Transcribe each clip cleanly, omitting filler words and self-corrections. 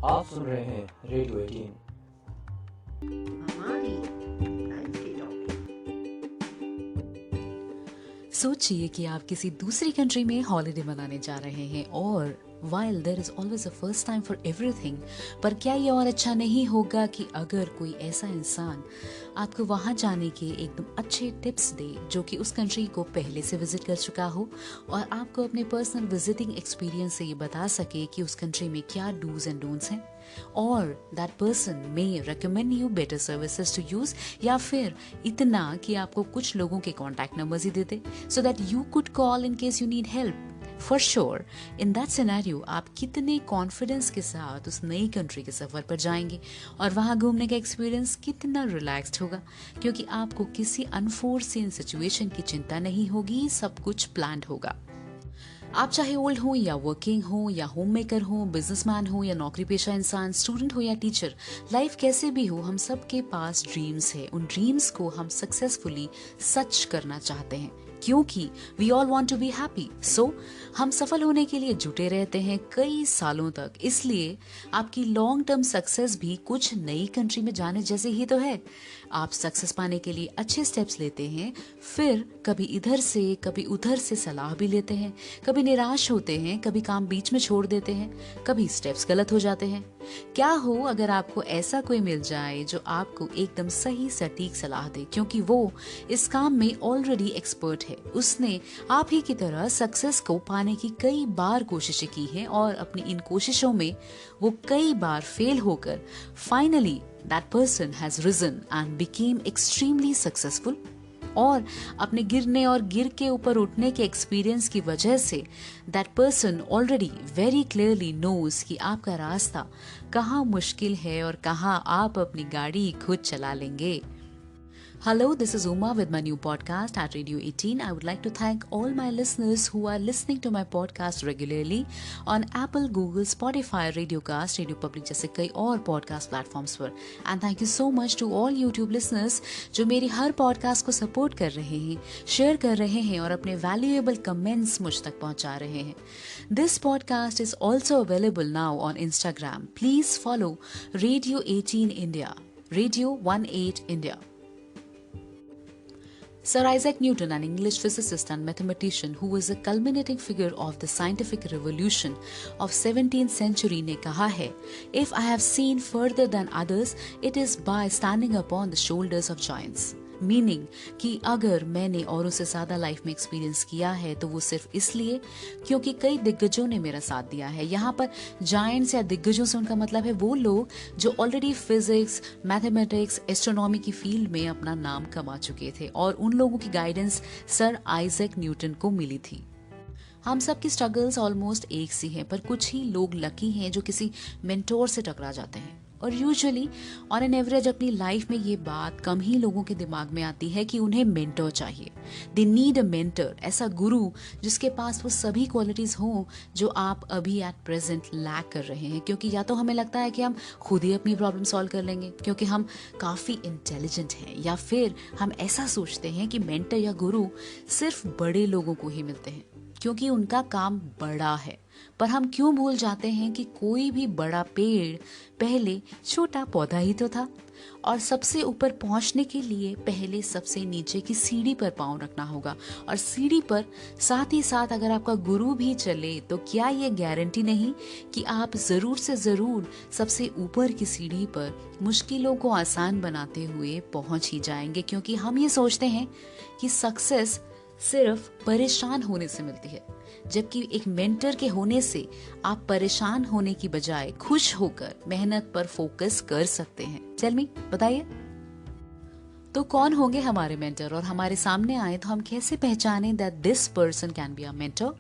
आप सुन रहे हैं रेडियो 18। हमारी लाइफ की टॉपिक। सोचिए कि आप किसी दूसरी कंट्री में हॉलिडे मनाने जा रहे हैं और while there is always a first time for everything, पर क्या ये और अच्छा नहीं होगा कि अगर कोई ऐसा इंसान आपको वहां जाने के एकदम अच्छे टिप्स दे जो कि उस कंट्री को पहले से विजिट कर चुका हो और आपको अपने पर्सनल विजिटिंग एक्सपीरियंस से ये बता सके कि उस कंट्री में क्या डूज एंड डोंट्स हैं, और that person may recommend you better services to use, या फिर इतना कि आपको कुछ लोगों के कॉन्टैक्ट नंबर्स ही दे दे so that you could call in case you need help. For sure in that scenario आप कितने कॉन्फिडेंस के साथ उस नई कंट्री के सफर पर जाएंगे और वहां घूमने का एक्सपीरियंस कितना रिलैक्स्ड होगा, क्योंकि आपको किसी अनफोर्सीन सिचुएशन की चिंता नहीं होगी, सब कुछ प्लान्ड होगा। आप चाहे ओल्ड हो या वर्किंग हो या होम मेकर हो, बिजनेसमैन हो या नौकरी पेशा इंसान, स्टूडेंट हो या टीचर, लाइफ कैसे भी हो, हम सबके पास ड्रीम्स है। उन ड्रीम्स को हम सक्सेसफुली सच करना चाहते हैं क्योंकि we all want to be happy. So हम सफल होने के लिए जुटे रहते हैं कई सालों तक। इसलिए आपकी लॉन्ग टर्म सक्सेस भी कुछ नई कंट्री में जाने जैसे ही तो है। आप सक्सेस पाने के लिए अच्छे स्टेप्स लेते हैं, फिर कभी इधर से कभी उधर से सलाह भी लेते हैं, कभी निराश होते हैं, कभी काम बीच में छोड़ देते हैं, कभी स्टेप्स गलत हो जाते हैं। क्या हो अगर आपको ऐसा कोई मिल जाए जो आपको एकदम सही सटीक सलाह दे, क्योंकि वो इस काम में ऑलरेडी एक्सपर्ट है। उसने आप ही की तरह सक्सेस को पाने की कई बार कोशिशें की हैं और अपनी इन कोशिशों में वो कई बार फेल होकर finally that person has risen and became extremely successful, और अपने गिरने और गिर के ऊपर उठने के एक्सपीरियंस की वजह से that person already very clearly knows कि आपका रास्ता कहाँ मुश्किल है और कहाँ आप अपनी गाड़ी खुद चला लेंगे। Hello, this is Uma with my new podcast at Radio 18. I would like to thank all my listeners who are listening to my podcast regularly on Apple, Google, Spotify, Radiocast, Radio Public जैसे कई और podcast platforms पर. And thank you so much to all YouTube listeners जो मेरी हर podcast को support कर रहे हैं, share कर रहे हैं और अपने valuable comments मुझ तक पहुंचा रहे हैं. This podcast is also available now on Instagram. Please follow Radio 18 India, Radio 18 India. Sir Isaac Newton, an English physicist and mathematician who was a culminating figure of the scientific revolution of 17th century ने कहा है, If I have seen further than others, it is by standing upon the shoulders of giants. Meaning कि अगर मैंने औरों से ज्यादा life में एक्सपीरियंस किया है तो वो सिर्फ इसलिए क्योंकि कई दिग्गजों ने मेरा साथ दिया है। यहाँ पर जायंट्स या दिग्गजों से उनका मतलब है वो लोग जो ऑलरेडी फिजिक्स, मैथमेटिक्स, एस्ट्रोनॉमी की फील्ड में अपना नाम कमा चुके थे और उन लोगों की गाइडेंस सर आइजैक न्यूटन को मिली थी। हम सब की स्ट्रगल्स ऑलमोस्ट एक सी हैं, पर कुछ ही लोग लकी हैं जो किसी मेंटोर से टकरा जाते हैं। और यूजुअली ऑन एन एवरेज अपनी लाइफ में ये बात कम ही लोगों के दिमाग में आती है कि उन्हें मेंटर चाहिए। दे नीड अ मेंटर, ऐसा गुरु जिसके पास वो सभी क्वालिटीज हों जो आप अभी एट प्रेजेंट लैक कर रहे हैं, क्योंकि या तो हमें लगता है कि हम खुद ही अपनी प्रॉब्लम सॉल्व कर लेंगे क्योंकि हम काफ़ी इंटेलिजेंट हैं, या फिर हम ऐसा सोचते हैं कि मेंटर या गुरु सिर्फ बड़े लोगों को ही मिलते हैं क्योंकि उनका काम बड़ा है। पर हम क्यों भूल जाते हैं कि कोई भी बड़ा पेड़ पहले छोटा पौधा ही तो था, और सबसे ऊपर पहुंचने के लिए पहले सबसे नीचे की सीढ़ी पर पांव रखना होगा, और सीढ़ी पर साथ ही साथ अगर आपका गुरु भी चले तो क्या ये गारंटी नहीं कि आप जरूर से जरूर सबसे ऊपर की सीढ़ी पर मुश्किलों को आसान बनाते हुए पहुंच ही जाएंगे, क्योंकि हम ये सोचते हैं कि सक्सेस सिर्फ परेशान होने से मिलती है, जबकि एक मेंटर के होने से आप परेशान होने की बजाय खुश होकर मेहनत पर फोकस कर सकते हैं। टेल मी, बताइए तो कौन होंगे हमारे मेंटर, और हमारे सामने आए तो हम कैसे पहचानें that this person can be a mentor.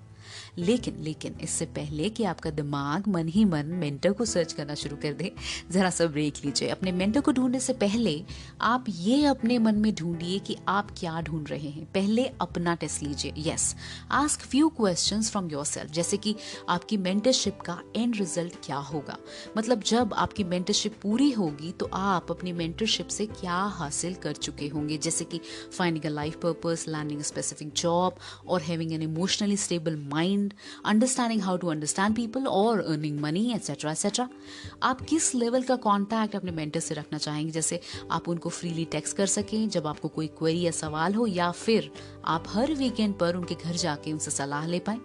लेकिन इससे पहले कि आपका दिमाग मन ही मन मेंटर को सर्च करना शुरू कर दे, जरा सा ब्रेक लीजिए। अपने मेंटर को ढूंढने से पहले आप ये अपने मन में ढूंढिए कि आप क्या ढूंढ रहे हैं। पहले अपना टेस्ट लीजिए। Yes, ask few questions from yourself, जैसे कि आपकी मेंटरशिप का एंड रिजल्ट क्या होगा। मतलब जब आपकी मेंटरशिप पूरी होगी तो आप अपनी मेंटरशिप से क्या हासिल कर चुके होंगे, जैसे कि finding a life purpose, landing a specific job और having an emotionally stable mind mind, understanding how to understand people or earning money, etc. etc. आप किस लेवल का कॉन्टैक्ट अपने मेंटर से रखना चाहेंगे, जैसे आप उनको फ्रीली टेक्स्ट कर सकें जब आपको कोई क्वेरी या सवाल हो, या फिर आप हर वीकेंड पर उनके घर जाके उनसे सलाह ले पाएं.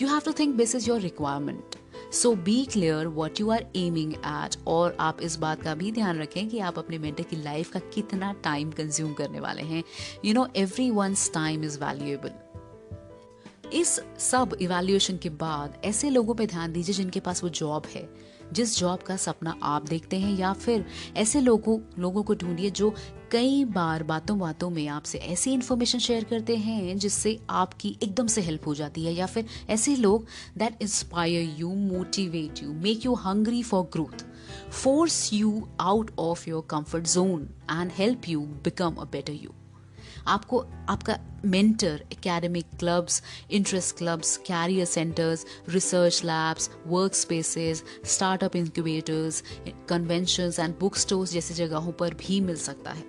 You have to think this is your requirement. So be clear what you are aiming at. और आप इस बात का भी ध्यान रखें कि आप अपने मेंटर की लाइफ का कितना टाइम कंज्यूम करने वाले हैं. You know, everyone's time is valuable. इस सब इवैल्यूएशन के बाद ऐसे लोगों पे ध्यान दीजिए जिनके पास वो जॉब है, जिस जॉब का सपना आप देखते हैं, या फिर ऐसे लोगों को ढूंढिए जो कई बार बातों बातों में आपसे ऐसी इन्फॉर्मेशन शेयर करते हैं जिससे आपकी एकदम से हेल्प हो जाती है, या फिर ऐसे लोग that inspire you, motivate you, make you hungry for growth, force you out of your comfort zone and help you become a better you. आपको आपका mentor academic clubs, interest clubs, career centres, research labs, work spaces, startup incubators, conventions and book stores जैसी जगहों पर भी मिल सकता है.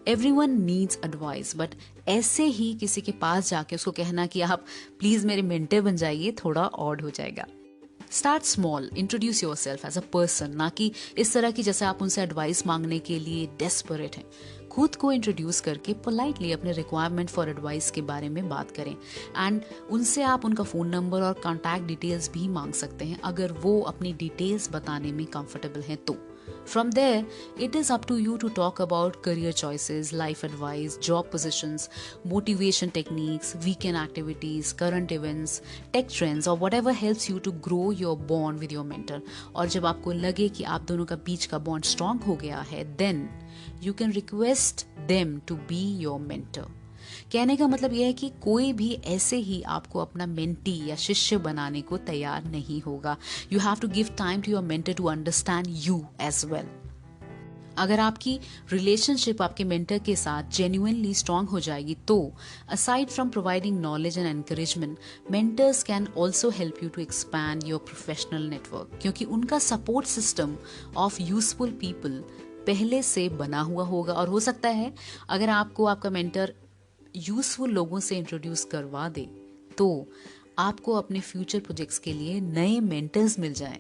Everyone needs advice, but ऐसे ही किसी के पास जाके उसको कहना कि आप प्लीज मेरे मेंटर बन जाइए, थोड़ा ऑड हो जाएगा. Start small, introduce yourself as a person, ना कि इस तरह की जैसे आप उनसे एडवाइस मांगने के लिए डेस्परेट हैं. खुद को इंट्रोड्यूस करके पोलाइटली अपने रिक्वायरमेंट फॉर एडवाइस के बारे में बात करें, एंड उनसे आप उनका फ़ोन नंबर और कॉन्टैक्ट डिटेल्स भी मांग सकते हैं अगर वो अपनी डिटेल्स बताने में कंफर्टेबल हैं तो. From there, it is up to you to talk about career choices, life advice, job positions, motivation techniques, weekend activities, current events, tech trends, or whatever helps you to grow your bond with your mentor. और जब आपको लगे कि आप दोनों का बीच का bond strong हो गया है, then you can request them to be your mentor. कहने का मतलब यह है कि कोई भी ऐसे ही आपको अपना मेंटी या शिष्य बनाने को तैयार नहीं होगा. You have to give time to your mentor to understand you as well. अगर आपकी रिलेशनशिप आपके मेंटर के साथ जेन्युइनली स्ट्रांग हो जाएगी तो aside from providing knowledge and encouragement, mentors can also help you to expand your professional network, क्योंकि उनका support system of useful people पहले से बना हुआ होगा. और हो सकता है अगर आपको आपका मेंटर यूजफुल लोगों से इंट्रोड्यूस करवा दे तो आपको अपने फ्यूचर प्रोजेक्ट्स के लिए नए मेंटर्स मिल जाएं.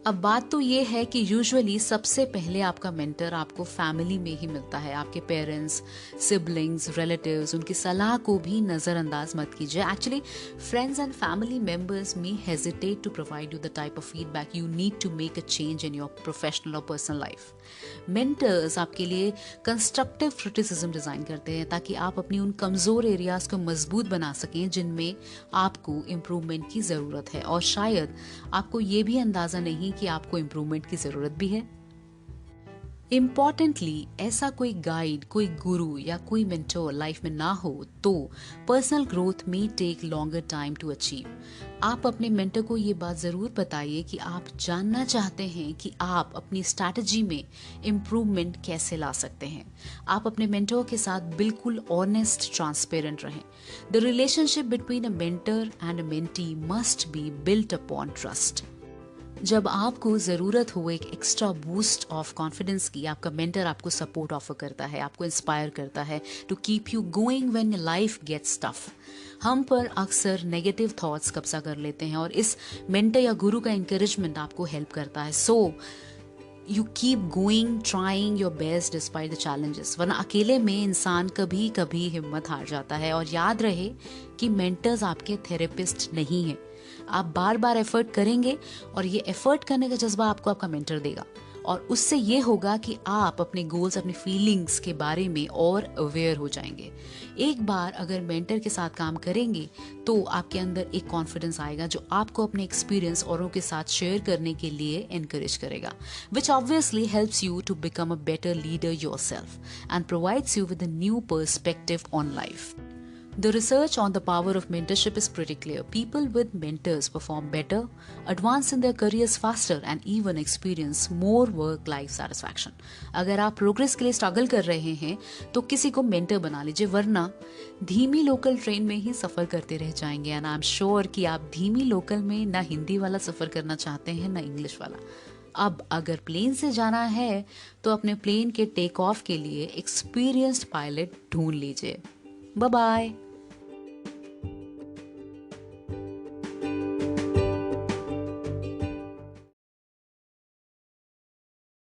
अब बात तो ये है कि यूजुअली सबसे पहले आपका मेंटर आपको फैमिली में ही मिलता है. आपके पेरेंट्स, सिबलिंग्स, रिलेटिव्स, उनकी सलाह को भी नज़रअंदाज मत कीजिए. Actually friends and family members may hesitate to provide you the type of feedback you need to make a change in your professional और पर्सनल लाइफ. मेंटर्स आपके लिए कंस्ट्रक्टिव क्रिटिसिज्म डिज़ाइन करते हैं ताकि आप अपनी उन कमज़ोर एरियाज़ को मजबूत बना सकें जिनमें आपको इम्प्रूवमेंट की ज़रूरत है, और शायद आपको ये भी अंदाज़ा नहीं कि आपको इम्प्रूवमेंट की ज़रूरत भी है. इम्पॉर्टेंटली, ऐसा कोई गाइड, कोई गुरु या कोई मेंटोर लाइफ में ना हो तो पर्सनल ग्रोथ में take longer time to achieve. आप अपने मेंटर को ये बात ज़रूर बताइए कि आप जानना चाहते हैं कि आप अपनी स्ट्रैटेजी में इम्प्रूवमेंट कैसे ला सकते हैं. आप अपने मेंटर के साथ बिल्कुल ऑनेस्ट, ट्रांसपेरेंट रहें. The relationship between a mentor and a mentee must be built upon trust. जब आपको ज़रूरत हो एक एक्स्ट्रा बूस्ट ऑफ कॉन्फिडेंस की, आपका मेंटर आपको सपोर्ट ऑफर करता है, आपको इंस्पायर करता है to keep you going when life gets tough. हम पर अक्सर नेगेटिव थॉट्स कब्जा कर लेते हैं और इस मेंटर या गुरु का इंकरेजमेंट आपको हेल्प करता है. So you keep going, trying your best despite the challenges. वरना अकेले में इंसान कभी कभी हिम्मत हार जाता है. और याद रहे कि मेंटर्स आपके थेरेपिस्ट नहीं हैं. आप बार बार एफर्ट करेंगे और ये एफर्ट करने का जज्बा आपको आपका मेंटर देगा, और उससे ये होगा कि आप अपने गोल्स, अपने फीलिंग्स के बारे में और अवेयर हो जाएंगे. एक बार अगर मेंटर के साथ काम करेंगे तो आपके अंदर एक कॉन्फिडेंस आएगा जो आपको अपने एक्सपीरियंस औरों के साथ शेयर करने के लिए एनकरेज करेगा, which obviously helps you to become a better leader yourself and provides you with a new perspective on life. The research on the power of mentorship is pretty clear. People with mentors perform better, advance in their careers faster, and even experience more work-life satisfaction. अगर आप progress के लिए struggle कर रहे हैं तो किसी को मेंटर बना लीजिए, वरना धीमी लोकल ट्रेन में ही सफ़र करते रह जाएंगे. एंड आई एम श्योर कि आप धीमी लोकल में ना हिंदी वाला सफ़र करना चाहते हैं ना इंग्लिश वाला. अब अगर प्लेन से जाना है तो अपने प्लेन के टेक ऑफ के लिए एक्सपीरियंस्ड पायलट ढूंढ लीजिए. Bye bye.